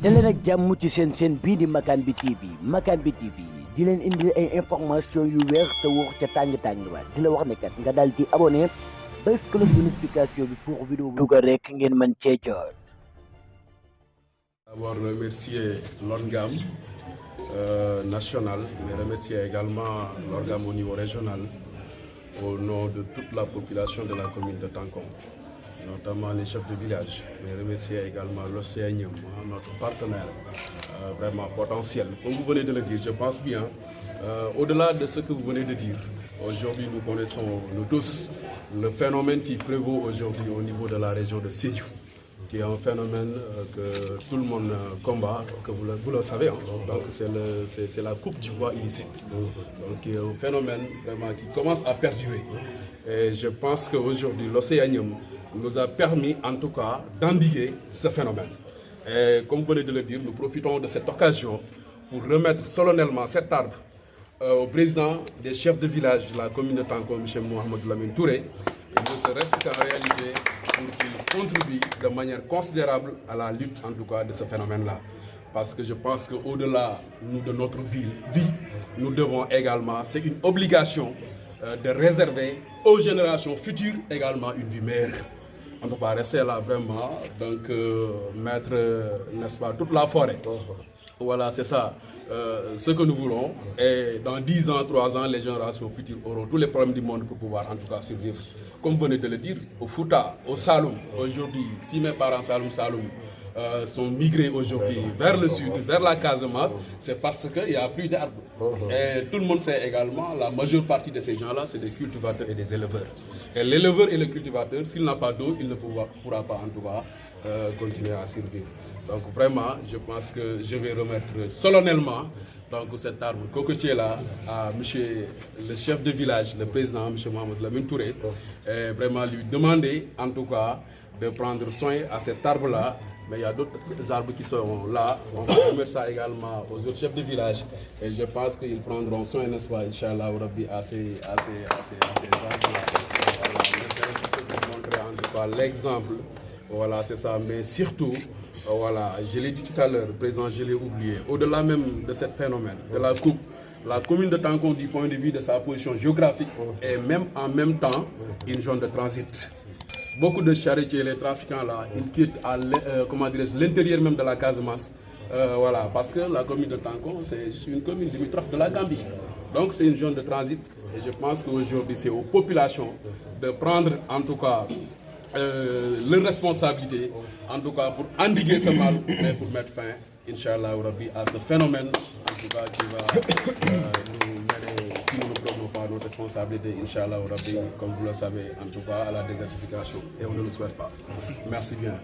daleen ak jàmm ci seen bii di Makane bi TV Makane bi TV di leen indi ay information yu wér te wóor ca tàng-tàng ba di la wax ne kat nga daal di abonné bés cloche de notification bi pour vidéo bu dugal rek ngeen mën cee jot. D'abord remercier l'ORGAM national, mais remercier également l'ORGAM au niveau régional au nom de toute la population de la commune de Tankong, notamment les chefs de village, mais remercier également l'Océanium, notre partenaire vraiment potentiel. Comme vous venez de le dire, je pense bien, au-delà de ce que vous venez de dire, aujourd'hui nous connaissons nous tous le phénomène qui prévaut aujourd'hui au niveau de la région de Sédhiou, qui est un phénomène que tout le monde combat, que vous le savez, hein. Donc c'est la coupe du bois illicite. Donc il y a un phénomène vraiment qui commence à perdurer. Et je pense qu'aujourd'hui, l'Océanium nous a permis en tout cas d'endiguer ce phénomène. Et comme vous venez de le dire, nous profitons de cette occasion pour remettre solennellement cet arbre au président des chefs de village de la commune de Tankong, M. Mohamed Lamine Touré, ne serait-ce qu'en réalité pour qu'il contribue de manière considérable à la lutte en tout cas de ce phénomène-là. Parce que je pense qu'au-delà de notre vie, nous devons également, c'est une obligation de réserver aux générations futures également une vie meilleure. On ne peut pas rester là vraiment, donc mettre, n'est-ce pas, toute la forêt. Voilà, c'est ça. Ce que nous voulons. Et dans 10 ans, 3 ans, les générations futures auront tous les problèmes du monde pour pouvoir en tout cas survivre. Comme vous venez de le dire, au Fouta, au Saloum, aujourd'hui, si mes parents Saloum sont migrés aujourd'hui vers le sud, vers la Casamance, c'est parce qu'il n'y a plus d'arbres. Et tout le monde sait également, la majeure partie de ces gens-là, c'est des cultivateurs et des éleveurs. Et l'éleveur et le cultivateur, s'il n'a pas d'eau, il ne pourra pas en tout cas continuer à survivre. Donc vraiment, je pense que je vais remettre solennellement donc, cet arbre cocotier-là à monsieur le chef de village, le président, M. Mohamed Lamine Touré, et vraiment lui demander en tout cas de prendre soin à cet arbre-là. Mais il y a d'autres arbres qui sont là. On va remettre ça également aux autres chefs de village. Et je pense qu'ils prendront soin, n'est-ce pas, Inch'Allah, à ces arbres-là. Voilà, pour montrer en tout cas l'exemple. Voilà, c'est ça. Mais surtout, voilà, je l'ai dit tout à l'heure, président, je l'ai oublié. Au-delà même de ce phénomène, de la coupe, la commune de Tankong, du point de vue de sa position géographique, est même en même temps une zone de transit. Beaucoup de charretiers, les trafiquants là, ils quittent l'intérieur même de la Casamance. Voilà, parce que la commune de Tankong, c'est une commune limitrophe de la Gambie. Donc c'est une zone de transit. Et je pense qu'aujourd'hui, c'est aux populations de prendre en tout cas leurs responsabilités, en tout cas pour endiguer ce mal, mais pour mettre fin, Inch'Allah, à ce phénomène, en tout cas qui va nous mener, si nous ne prenons pas notre responsabilité, Inch'Allah, comme vous le savez, en tout cas à la désertification. Et on ne le souhaite pas. Merci bien.